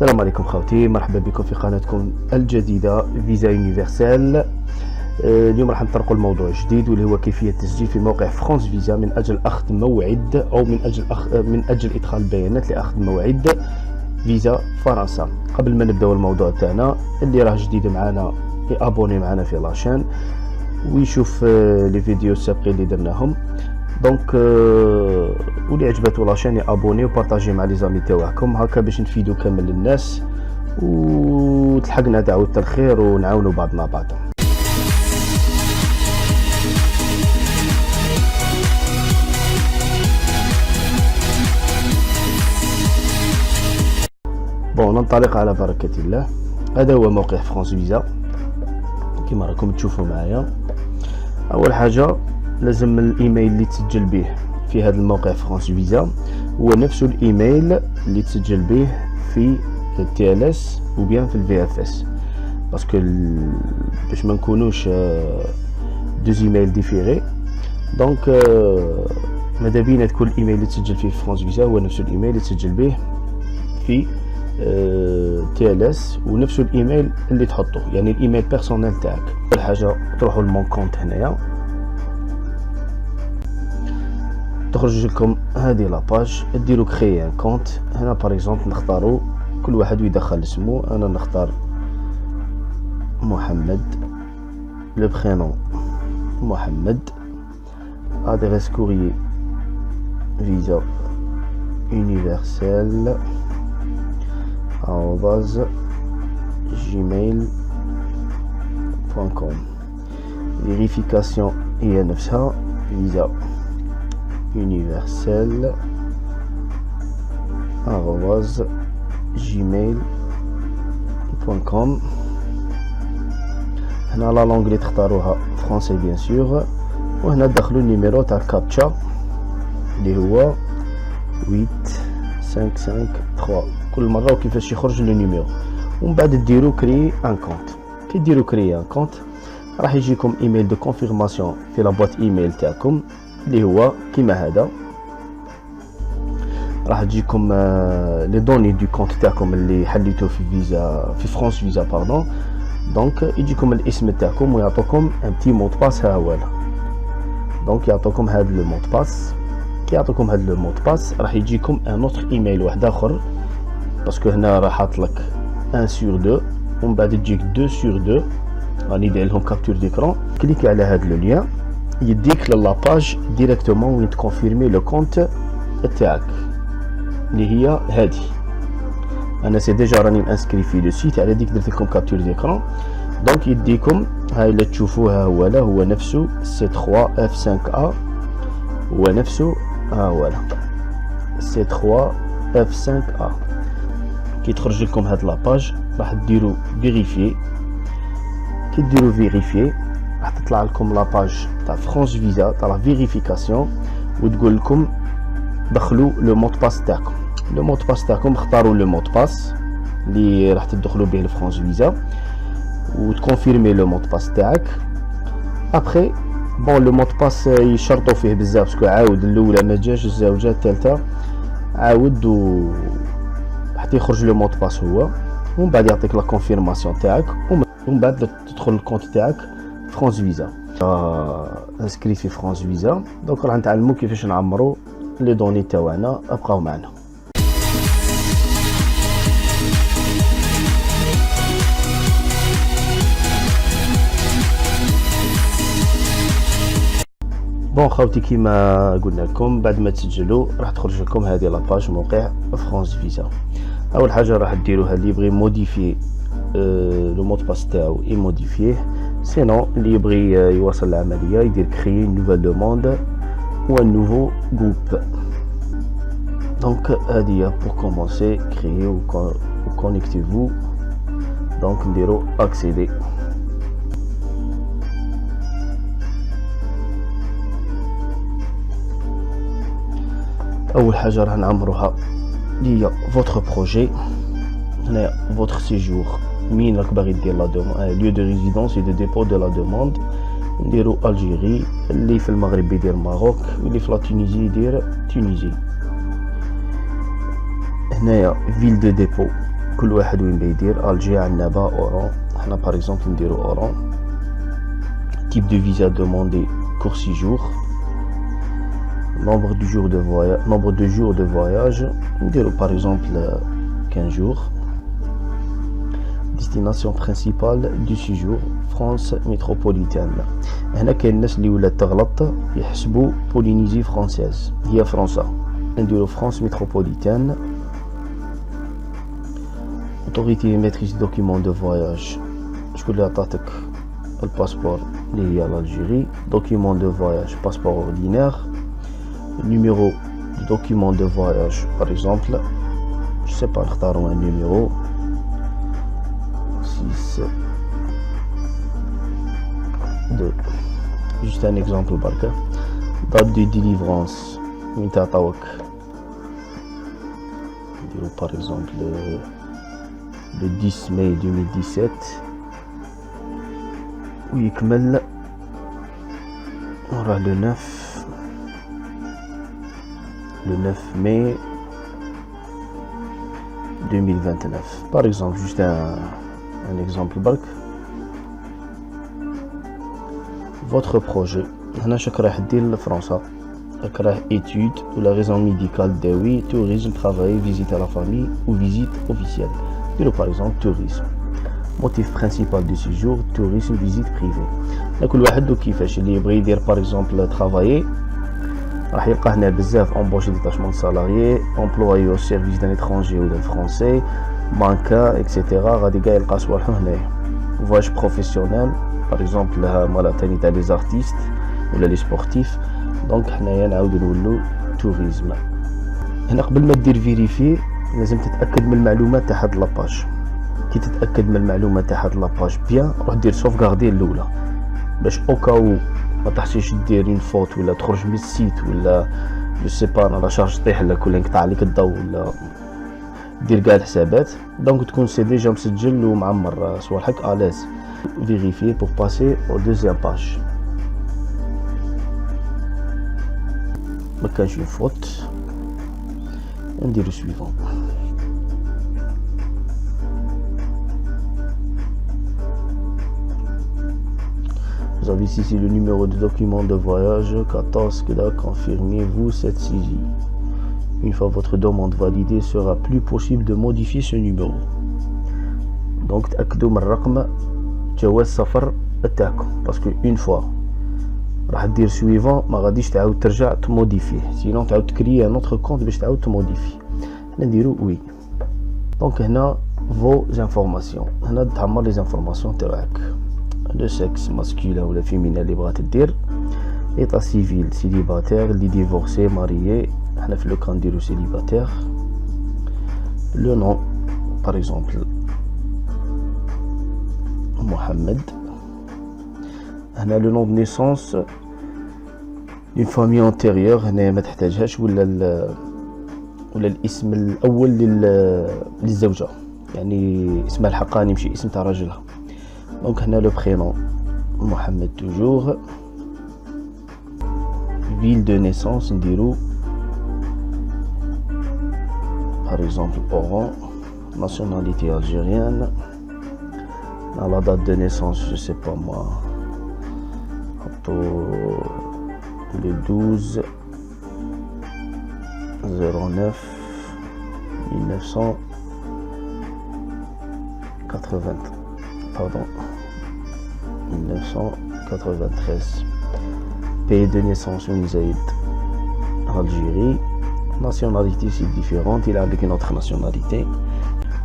السلام عليكم خوتي، مرحبا بكم في قناتكم الجديدة فيزا يونيفرسال. اليوم راح نطرقوا الموضوع جديد واللي هو كيفية التسجيل في موقع فرانس فيزا من أجل أخذ موعد أو من أجل إدخال بيانات لأخذ موعد فيزا فرنسا. قبل ما نبداو الموضوع تاعنا، اللي راه جديد معنا يابوني معنا في لاشين ويشوف لي فيديو السابقين اللي درناهم. دونك واللي عجبتو لاشين يابوني وبارطاجي مع لي زامي تاعكم، هكا باش نفيدو كامل الناس وتلحقنا دعوة الخير ونعاونوا بعضنا بعضا. بون ننطلق على بركة الله. هذا هو موقع فرانس فيزا كما راكم تشوفوا معايا. اول حاجه لازم الايميل اللي تسجل به في هذا الموقع فرانس فيزا هو نفس الايميل اللي تسجل به في التي ال اس وبيان في الفي اف اس، باسكو باش ما نكونوش دوز ايميل ديفيري. دونك ماذا بينا تكون الايميل اللي تسجل فيه في فرانس فيزا هو نفس الايميل اللي تسجل به في تي ال اس ونفس الايميل اللي تحطه، يعني الايميل بيرسونيل تاعك. اول حاجه تروحوا لمون كونت هنايا، تخرج لكم هذه لاباج، ديروا كريي ان كونت. هنا باغ اكزومبل نختاروا كل واحد ويدخل اسمه. انا نختار محمد، لو برينون محمد، ادريس كوريي فيزا يونيفرسال @gmail.com. فيريفيكاسيون هي نفسها فيزا يونيفرسال @gmail.com. هنا لا لونغ اللي تختاروها فرونسي بيان سور، وهنا دخلوا النيميرو تاع الكابتشا اللي هو 8553 كل مره وكيفاش يخرج لو نيميرو. ومن بعد ديروا كري ان كونت. كي ديروا كري ان كونت راح يجيكم ايميل دو كونفيرماسيون في لابواط ايميل تاعكم اللي هو كيما هذا. راح تجيكم لي دوني دو كونت تاعكم اللي حليتوه في فيزا في فرانس فيزا باردون. دونك يجيكم الاسم تاعكم ويعطوكم ان بتي مود باس. ها هو. دونك يعطوكم هذا لو مود باس. كي يعطوكم هذا لو مود باس راح يجيكم ان اوتر ايميل واحد اخر، باسكو هنا راه حاط لك 1 sur 2 ومن بعد تجيك 2 sur 2. راني داير لهم كابتور ديكرون. كليكي على هذا لو لين يديك للاباج ديريكتومون وين تكونفيرمي لو كونت تاعك اللي هي هذه. انا سي ديجا راني مانسكري في لو سيت، على ديك درت لكم كابتور ديكرون. دونك يديكم هاي اللي تشوفوها هو نفسه سي 3 اف 5 ا، هو نفسه ها هو سي 3 اف 5 ا. كي تخرج لكم هاد لاباج راح ديروا فيريفي. كي ديروا فيريفي راح تطلع لكم لاباج تاع فرانس فيزا تاع لا فيريفيكاسيون وتقول لكم دخلوا لو مود باس تاعكم. لو مود باس تاعكم اختاروا لو مود باس اللي راح تدخلوا به لفرانس فيزا وتكونفيرمي لو مود باس تاعك. ابري بون لو مود باس يشرطوا فيه بزاف، باسكو عاود الاولى ما جاش، الزوجه الثالثه عاود حتى يخرج لو مود باس هو، ومن بعد يعطيك لا كونفيرماسيون تاعك، ومن بعد تدخل الكونت تاعك فرانس فيزا. انسكري في فرانس فيزا. دونك راح نتعلموا كيفاش نعمروا لي دوني تاعنا. ابقاو معنا. بون خوتي كيما قلنا لكم، بعد ما تسجلوا راح تخرج لكم هذه لاباج موقع فرانس فيزا. اول حاجه راح ديروها اللي يبغي موديفي لو مود باس تاعو يموديفيه، سينو اللي يبغي يواصل العمليه يدير كريي نوفيل دوموند و ان نوفو جروب. دونك هذه بور كومونسي كريي و كونيكتيفو. دونك نديرو اكسيدي. اول حاجه راح نعمروها هي فوتر بروجي. هنا فوتر سيجور، مين راك باغي دير لا دوموند، ليو دو ريزيدونس اي دو ديبو دو لا دوموند. نديرو الجيري، اللي في المغرب يدير ماروك، واللي في لا تونيزي يدير تونيزي. هنايا فيل دو ديبو كل واحد وين بيدير. الجي عندنا با اورون، حنا باغ اكزومبل نديرو اورون. type de visa demandé court séjour. Nombre de jours de voyage نديرو par exemple 15 jours. destination principale du séjour France métropolitaine. هنا كاين الناس اللي ولات تغلط يحسبوا بولينيزي فرانسيز هي فرنسا، نديرو فرانس métropolitaine. autorité maîtrise document de voyage، شكون اللي عطاتك الباسبور اللي هي l'Algérie. document de voyage passeport ordinaire. numéro de document de voyage par exemple je sais pas نختارو un numéro 6 2. juste un exemple بركة. date de délivrance وين تعطاوك نديرو par exemple le 10 mai 2017 ويكمل نروح le 9 mai 2029 par exemple. juste un exemple برك. votre projet هنا شك راح دير لفرنسا، راك راه étude ولا raison médicale داوي tourisme travailler visite à la famille ou visite officielle. ديرو par exemple tourisme. motif principal du séjour tourisme visite privée. كل واحد وكيفاش اللي يبغي يدير par exemple travailler راح يلقى هنا بزاف embauche détachement salarié employé au service d'un étranger ou d'un français banca etc. غادي كاع يلقى صوالحو هنايا. voyage professionnel par exemple مالا تاني تاع لي زارتيست ولا لي سبورتيف. دونك حنايا نعاودو نولو tourisme. هنا قبل ما دير فيريفي لازم تتاكد من المعلومات تاع هاد لاباج. كي تتاكد من المعلومات تاع هاد لاباج بيان روح دير سوفغاردي الاولى باش اوكاو ما تحسيش دير اون فوت ولا تخرج من السيت ولا جو سي با لا شارج طيح لك ولا ينقطع عليك الضوء ولا دير كاع الحسابات. دونك تكون سي ديجا مسجل ومعمر صوالحك الاز. فيريفي بور باسي او دوزيام باج. ما كانش اون فوت نديرو سويفون. Vous avez ici le numéro de document de voyage 14 que là confirmez-vous cette saisie. Une fois votre demande validée sera plus possible de modifier ce numéro. Donc تأكدوا من الرقم جواز السفر تاعكم باسكو اون فوا راح دير سويفون ما غاديش تعاود ترجع تموديفيه سينون تعاود تكري ان اوتر كونت باش تعاود تموديفي. نديرو وي. دونك هنا فو انفورماسيون هنا تعمر لي انفورماسيون تاعك le sexe masculin ou le féminin اللي بغات دير. état civil célibataire اللي divorcé marié حنا في لو كان نديرو célibataire. le nom par exemple محمد. هنا le nom de naissance d'une famille antérieure هنا ما تحتاجهاش ولا الاسم الاول للزوجه يعني اسمها الحقاني ماشي اسم تاع راجلها. دونك هنا لو برينون محمد توجور. ville de naissance نديرو par exemple Oran. nationalité algérienne. la date de naissance je sais pas moi le 12 09 1980 pardon 1993. pays de naissance Zaïd Algérie. nationalité c'est différente il a avec une autre nationalité.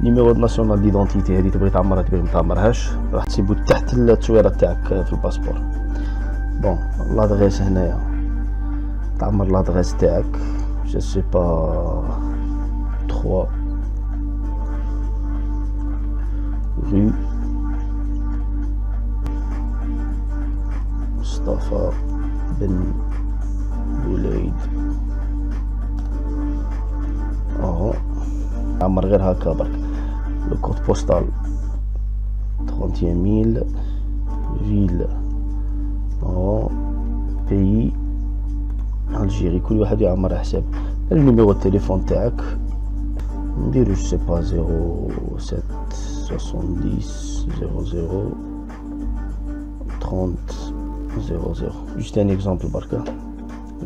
numéro de national d'identité هذه تبغي تعمرها تبغي ما تعمرهاش راح تسيبو تحت التصويره تاعك في الباسبور. بون لادريس هنايا تعمر لادريس تاعك je sais pas 3 rue مصطفى بن بوليد. عمر غير هكا برك. لو كود بوستال 31000 فيل بيي الجيري. كل واحد يعمر حساب. النيميرو التليفون تاعك نديرو je sais pas 07 70 00 30 00. juste un exemple بركا.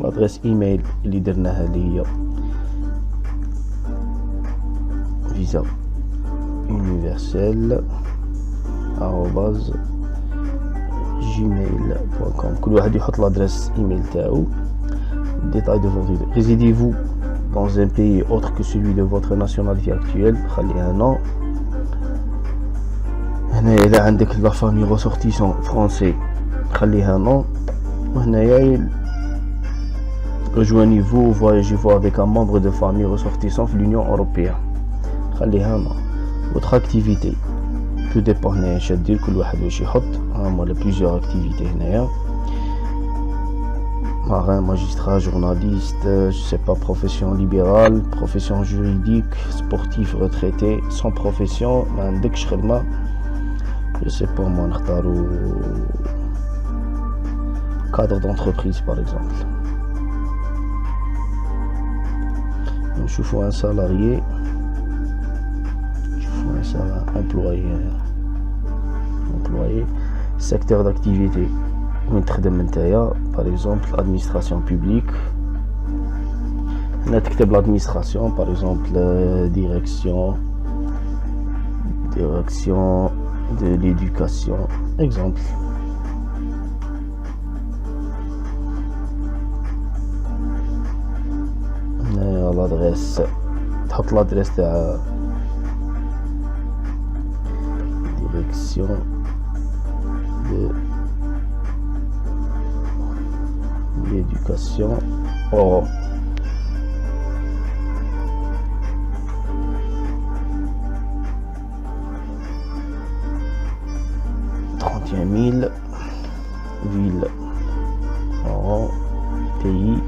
l'adresse email اللي درناها اللي هي visa universel @gmail.com. كل واحد يحط l'adresse email تاعو. détail de votre idée. résidez-vous dans un pays autre que celui de votre nationalité actuelle. خليها non. هنا إذا عندك la famille ressortissant français خليها non. وهنايا rejoignez-vous ou voyagez-vous avec un membre de famille ressortissant de l'Union européenne. خليها non. votre activité tout dépend هنايا اش دير. كل واحد واش يحط. هما plusieurs activités هنايا. marin, magistrat, journaliste, je sais pas, profession libérale, profession juridique, sportif, retraité, sans profession, ما عندكش خدمة. je sais pas moi نختارو cadre d'entreprise par exemple. نشوفو un salarié, employé, secteur d'activité وين تخدم نتايا. par exemple administration publique. هنا تكتب l'administration par exemple direction de l'éducation exemple. هنا l'adresse تحط l'adresse تاع direction de l'éducation au 31 000 ville au pays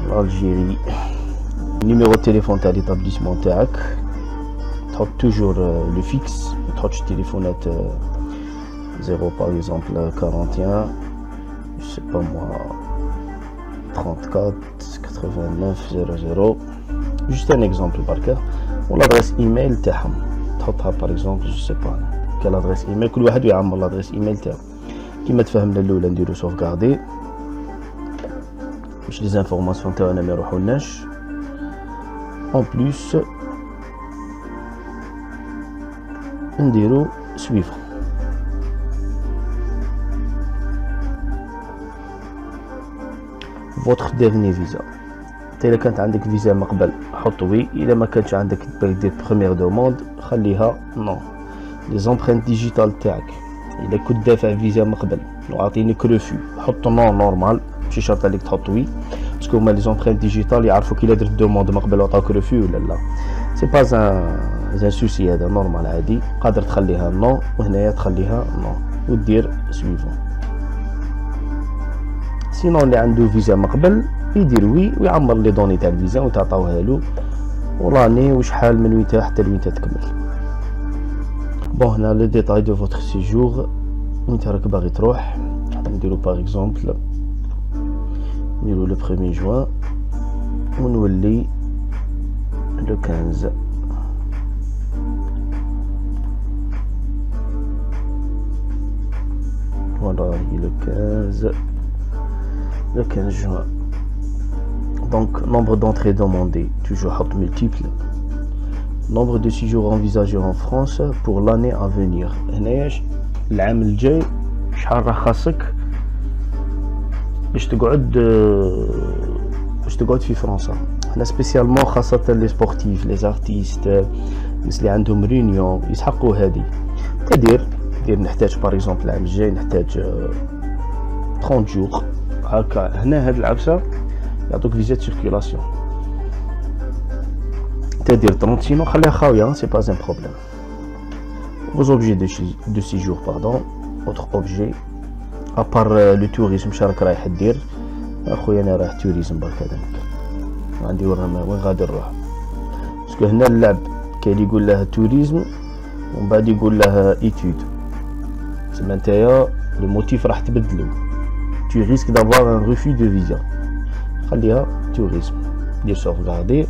l'Algérie. numéro de téléphone تاع l'établissement تاعك تحط toujours le fixe. ما تحطش تليفونات 0 par exemple 41 je sais pas moi 34 89 00. juste un exemple بركا. والادريس ايميل تاعهم تحطها par exemple je sais pas quelle adresse email. كل واحد يعمر l'adresse email تاعو. كيما تفهمنا الاولى نديرو sauvegarder باش لي زانفورماسيون تاعنا ما يروحولناش. en plus نديرو suivre. votre dernier visa. إذا كانت عندك فيزا من قبل حط وي. إذا ما كانش عندك دير première demande خليها non. les empreintes digitales تاعك إذا كنت دافع فيزا من قبل وعاطينك ريفو حط non normal. ماشي شرط عليك تحط وي باسكو هما les empreintes digitales يعرفوا كي درت دوموند من قبل وعطاك ريفو ولا لا. سي با ان سوسي هذا نورمال عادي. قادر تخليها نو وهنايا تخليها نو ودير سويفون. سينو اللي عنده فيزا من قبل يدير وي ويعمر لي دوني تاع الفيزا وتعطاوها له وراني وشحال من وين حتى لوين تكمل. بون هنا لو ديتاي دو فوتر سيجور وين راك باغي تروح. نديرو باغ اكزومبل نديرو لو 1er جوان ونولي لو 15. voilà le 15 juin. donc nombre d'entrées demandées toujours حط multiple. nombre de séjours envisagés en France pour l'année à venir. هنايا العام الجاي شحال راه خاصك باش تقعد في فرنسا. هنا سبيسيالمون خاصة لي سبورتيف لي زارتيست الناس اللي عندهم ريونيون يسحقوا هذه. دير نحتاج باغ اكزومبل العام الجاي نحتاج 30 جور هكا. هنا هاد العبسة يعطوك فيزا سيركيلاسيون تدير 30 سينو خليها خاوية سي با ان بروبليم. vos objets de séjour pardon. autre objet à part le tourisme شارك رايح دير. اخويا انا رايح توريزم برك هذاك عندي وين غادي نروح باسكو هنا اللعب كاين اللي يقول له توريزم ومن بعد يقول له ايتود. تما نتايا لو موتيف راح تبدلو. tu risques d'avoir un refus de visa. خليها tourisme. دير sauvegarder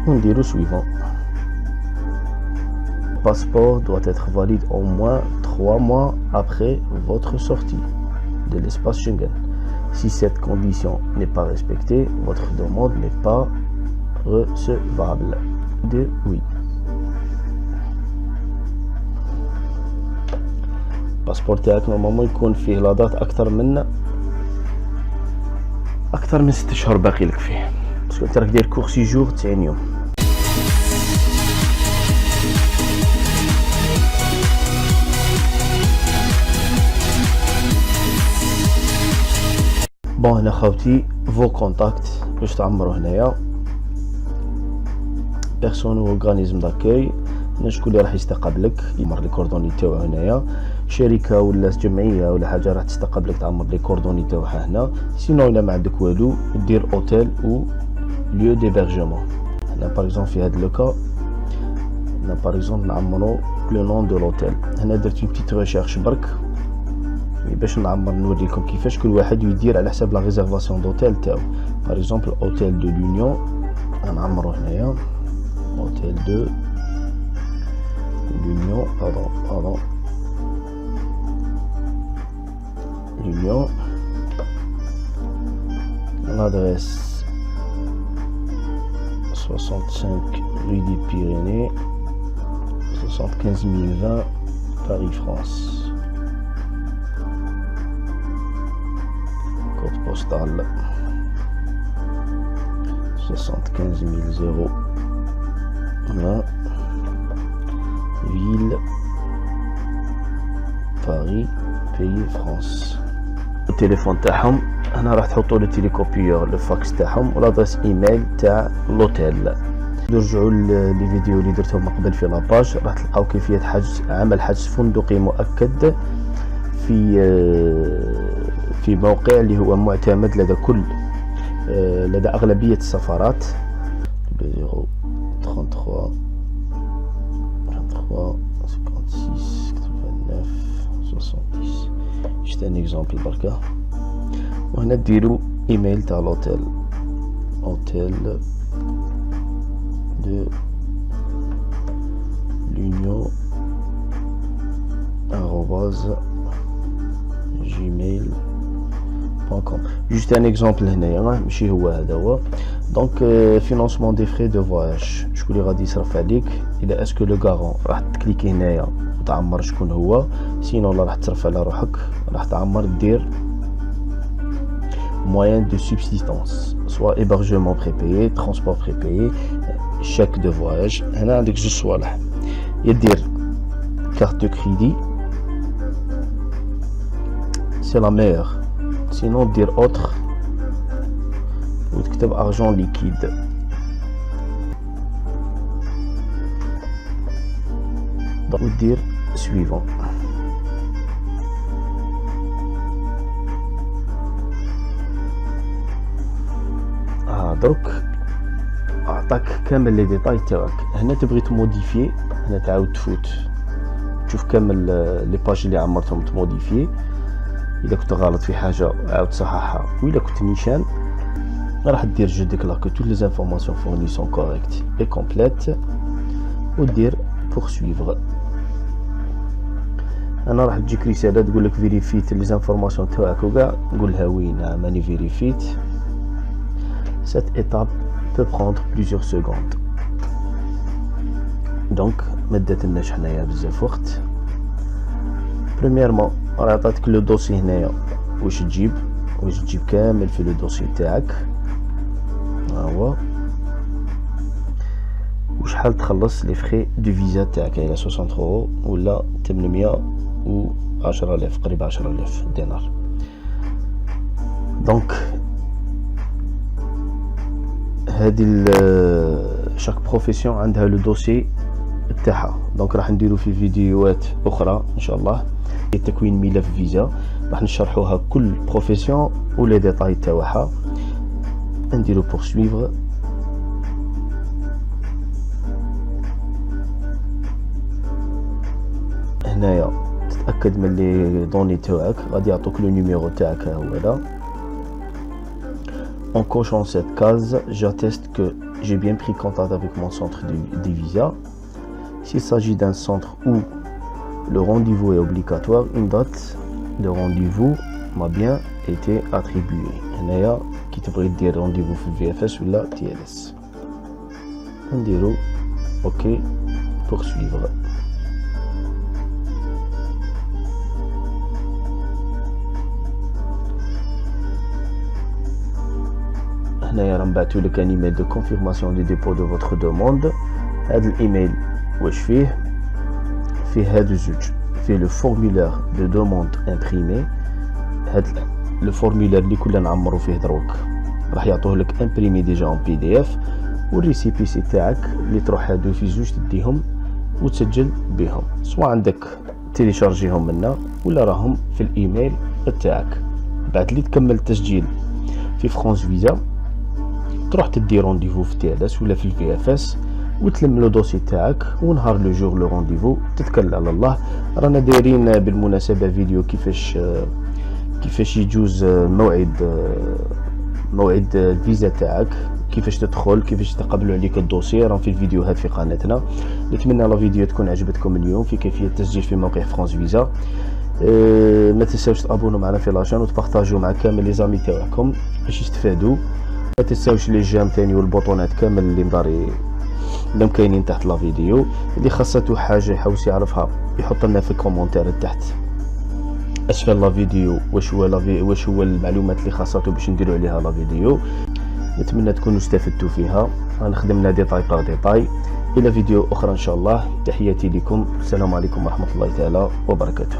On dit le suivant. Le passeport doit être valide au moins 3 mois après votre sortie de l'espace Schengen. Si cette condition n'est pas respectée, votre demande n'est pas recevable. De oui. الباسبور تاعك نورمالمون يكون فيه لا دات اكثر من 6 شهور باقي لك فيه، باسكو انت راك داير كور سيجور 90 يوم. بون هنا خاوتي فو كونتاكت باش تعمرو هنايا بيرسون و اورغانيزم داكاي، شكون اللي راح يستقبلك يمر لي كوردوني تاعو هنايا، شركه ولا جمعيه ولا حاجه راح تستقبلك تعمر لي كوردوني تاعها هنا. سينو الا ما عندك والو دير اوتيل و ليو ديبرجمون. هنا باغ اكزومبل في هذا لوكا هنا باغ اكزومبل نعمرو لو نون دو لوتيل. هنا درت اون بتيت ريشيرش برك باش نعمر نوريكم كيفاش كل واحد يدير على حساب لا ريزيرفاسيون دوتيل تاعو. باغ اكزومبل اوتيل دو لونيون نعمرو هنايا اوتيل دو l'Union, pardon, l'Union, l'adresse 65 rue des Pyrénées, 75 020 Paris, France. Code postal 75 020 Ville, Paris, pays, France. التليفون تاعهم هنا راح تحطوا لي تيليكوبيور لو فاكس تاعهم والادريس ايميل تاع لوتيل. نرجعوا لي فيديو اللي درتهم من قبل في لاباج، راح تلقاو كيفيه عمل حجز فندقي مؤكد في موقع اللي هو معتمد لدى اغلبيه السفارات. 33 56 89 70. جست ان اكزامبل بركا. وهنا ديروا ايميل تاع لوتيل اوتيل دو لونيون @gmail.com. جست ان اكزامبل هنايا ماشي هو هذا هو. دونك فينانسمون دي فري دو فواياج، شكون اللي غادي يصرف عليك؟ الى اسكو لو غارون راح تكليكي هنايا وتعمر شكون هو، سينو لا راح تصرف على روحك، راح تعمر دير moyen de subsistance soit hébergement prépayé, transport prépayé, chèque de voyage. هنا عندك جوج صوالح، يدير carte de crédit c'est la meilleure، sinon دير autre وتكتب argent liquide. ودير suivant. دروك اعطاك كامل لي ديتاي تاعك. هنا تبغي تموديفي، هنا تعاود تفوت تشوف كامل لي باج اللي عمرتهم تموديفي. اذا كنت غلط في حاجه عاود تصححها، وإلا كنت نيشان راح دير جو ديكلار كو توت لي انفورماسيون فورني سون كوريكت اي كومبليت ودير بورسويفر. انا راح تجيك رساله تقول لك فيريفيت لي انفورماسيون تاعك وكاع، نقولها وي نعم راني فيريفيت. Cette étape peut prendre plusieurs secondes. Donc مدت لناش حنايا بزاف وقت. premièrement راه عطاتك لو دوسي هنايا واش تجيب كامل في لو دوسي تاعك. ها هو وشحال تخلص لي فري دو فيزا تاعك، الى 60 اورو ولا 810,000 قريب 10,000 دينار. دونك هذه شاك بروفيسيون عندها لو دوسي تاعها. دونك راح نديرو في فيديوهات اخرى ان شاء الله تكوين ملف فيزا، راح نشرحوها كل بروفيسيون ولي ديتاي تاعها. نديرو بورسويفر. هنايا تتاكد من لي دوني تاعك، غادي يعطوك لو نيميرو تاعك ها هو هذا. En cochant cette case, j'atteste que j'ai bien pris contact avec mon centre des visas. S'il s'agit d'un centre où le rendez-vous est obligatoire, une date de rendez-vous m'a bien été attribuée. هنايا كي تبغي دير rendez-vous في VFS ولا TLS نديرو OK poursuivre. هنايا راه نبعثوا لك ان ايميل de confirmation du dépôt de votre demande. هذا الايميل واش فيه هادو زوج، فيه لو فورمولير دو دوموند امبريمي. هاد لو فورمولير اللي كنا نعمرو فيه دروك راح يعطوه لك امبريمي ديجا اون PDF، والريسيبيسي تاعك اللي تروح هادو في زوج تديهم وتسجل بهم، سواء عندك تيليشارجيهم منا ولا راهم في الايميل تاعك. بعد اللي تكمل التسجيل في فرانس فيزا تروح تدي رونديفو في TLS ولا في VFS وتلم لو دوسي تاعك، ونهار لو جور لو رونديفو تتكل على الله. رانا دايرين بالمناسبه فيديو كيفاش يجوز موعد الفيزا تاعك، كيفاش تدخل، كيفاش تقبلوا عليك الدوسي، راه في الفيديوهات في قناتنا. نتمنى لا فيديو تكون عجبتكم اليوم في كيفيه التسجيل في موقع فرانس فيزا. ما تنساوش تابونوا معنا في لاشين وتبارطاجيو مع كامل لي زامي تاعكم باش يستفادوا. ما تنساوش لي جيم تاني والبوطونات كامل اللي كاينين تحت لا فيديو. اللي خاصته حاجه يحوس يعرفها يحط لنا في الكومونتير تحت اسفل لا فيديو واش هو المعلومات اللي خاصته باش نديروا عليها لا فيديو. نتمنى تكونوا استفدتوا فيها. غنخدمنا ديتاي بار ديتاي. الى فيديو اخرى ان شاء الله. تحياتي لكم، السلام عليكم ورحمه الله تعالى وبركاته.